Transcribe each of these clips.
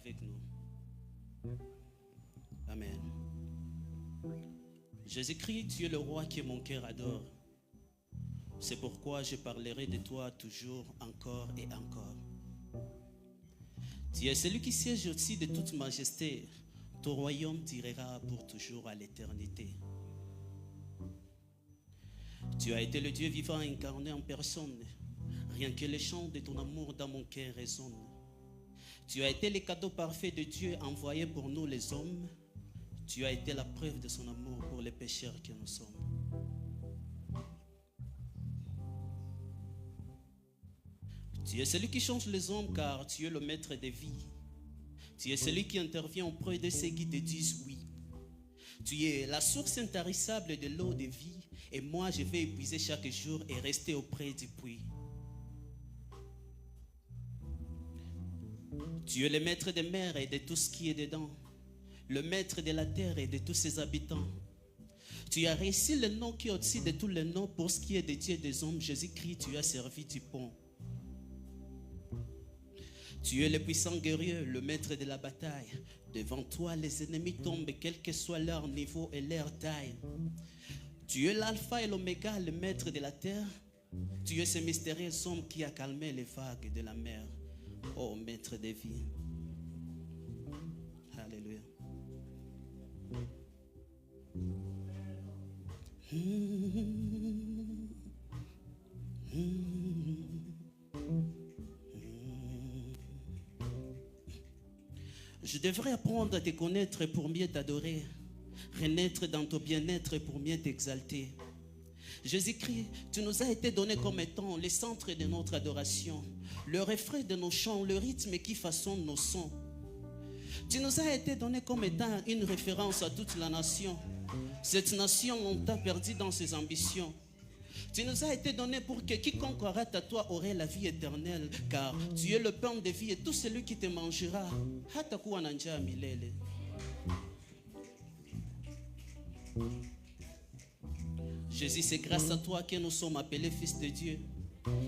avec nous. Amen. Jésus-Christ, tu es le roi que mon cœur adore. C'est pourquoi je parlerai de toi toujours, encore et encore. Tu es celui qui siège au-dessus de toute majesté. Ton royaume durera pour toujours à l'éternité. Tu as été le Dieu vivant incarné en personne. Rien que les chants de ton amour dans mon cœur résonnent. Tu as été le cadeau parfait de Dieu envoyé pour nous les hommes. Tu as été la preuve de son amour pour les pécheurs que nous sommes. Tu es celui qui change les hommes car tu es le maître des vies. Tu es celui qui intervient auprès de ceux qui te disent oui. Tu es la source intarissable de l'eau de vie et moi je vais épuiser chaque jour et rester auprès du puits. Tu es le maître des mers et de tout ce qui est dedans, le maître de la terre et de tous ses habitants. Tu as réussi le nom qui est au-dessus de tous les noms pour ce qui est de Dieu et des hommes. Jésus-Christ, tu as servi du pont. Tu es le puissant guerrier, le maître de la bataille. Devant toi, les ennemis tombent, quel que soit leur niveau et leur taille. Tu es l'alpha et l'oméga, le maître de la terre. Tu es ce mystérieux homme qui a calmé les vagues de la mer. Oh, maître des vies. Alléluia. Je devrais apprendre à te connaître pour mieux t'adorer, renaître dans ton bien-être pour mieux t'exalter. Jésus-Christ, tu nous as été donné comme étant le centre de notre adoration, le refrain de nos chants, le rythme qui façonne nos sons. Tu nous as été donné comme étant une référence à toute la nation. Cette nation longtemps perdue dans ses ambitions. Tu nous as été donné pour que quiconque arrête à toi aurait la vie éternelle, car tu es le pain de vie et tout celui qui te mangera. Jésus, c'est grâce à toi que nous sommes appelés fils de Dieu.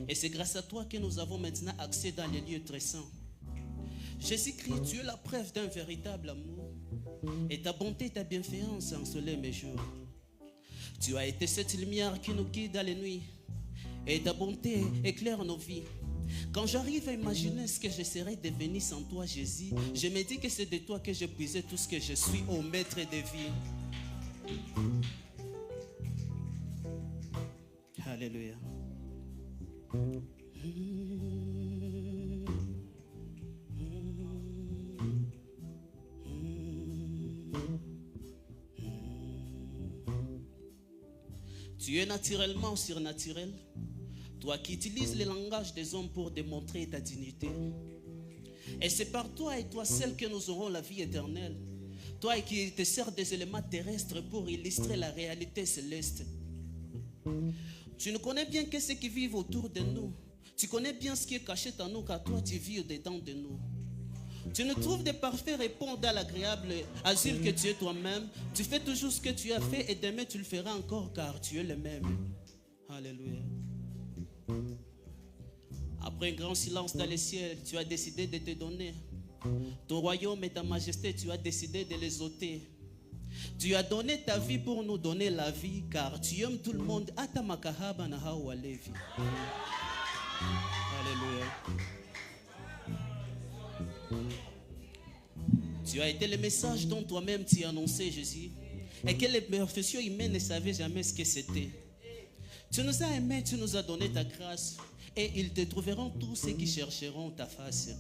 Et c'est grâce à toi que nous avons maintenant accès dans les lieux très saints. Jésus-Christ, tu es la preuve d'un véritable amour. Et ta bonté et ta bienfaisance ensoleillent mes jours. Tu as été cette lumière qui nous guide dans les nuits. Et ta bonté éclaire nos vies. Quand j'arrive à imaginer ce que je serais devenu sans toi, Jésus, je me dis que c'est de toi que je puisais tout ce que je suis, ô maître des vies. Alléluia. Tu es naturellement surnaturel. Toi qui utilises le langage des hommes pour démontrer ta dignité. Et c'est par toi et toi seul que nous aurons la vie éternelle. Toi qui te sers des éléments terrestres pour illustrer la réalité céleste. Tu ne connais bien que ceux qui vivent autour de nous. Tu connais bien ce qui est caché en nous, car toi tu vis au-dedans de nous. Tu nous trouves des parfaits répondant à l'agréable asile que tu es toi-même. Tu fais toujours ce que tu as fait et demain tu le feras encore car tu es le même. Alléluia. Après un grand silence dans les ciels, tu as décidé de te donner. Ton royaume et ta majesté, tu as décidé de les ôter. Tu as donné ta vie pour nous donner la vie car tu aimes tout le monde. Alléluia. Tu as été le message dont toi-même tu as annoncé, Jésus, et que les professions humaines ne savaient jamais ce que c'était. Tu nous as aimés, tu nous as donné ta grâce, et ils te trouveront tous ceux qui chercheront ta face.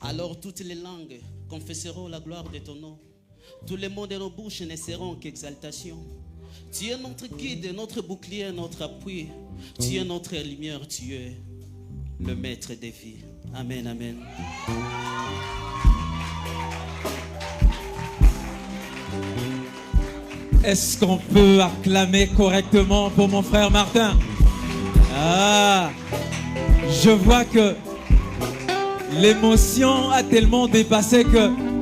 Alors toutes les langues confesseront la gloire de ton nom. Tous les mots de nos bouches ne seront qu'exaltation. Tu es notre guide, notre bouclier, notre appui. Tu es notre lumière, tu es le maître des vies. Amen, amen. Est-ce qu'on peut acclamer correctement pour mon frère Martin? Ah, je vois que l'émotion a tellement dépassé que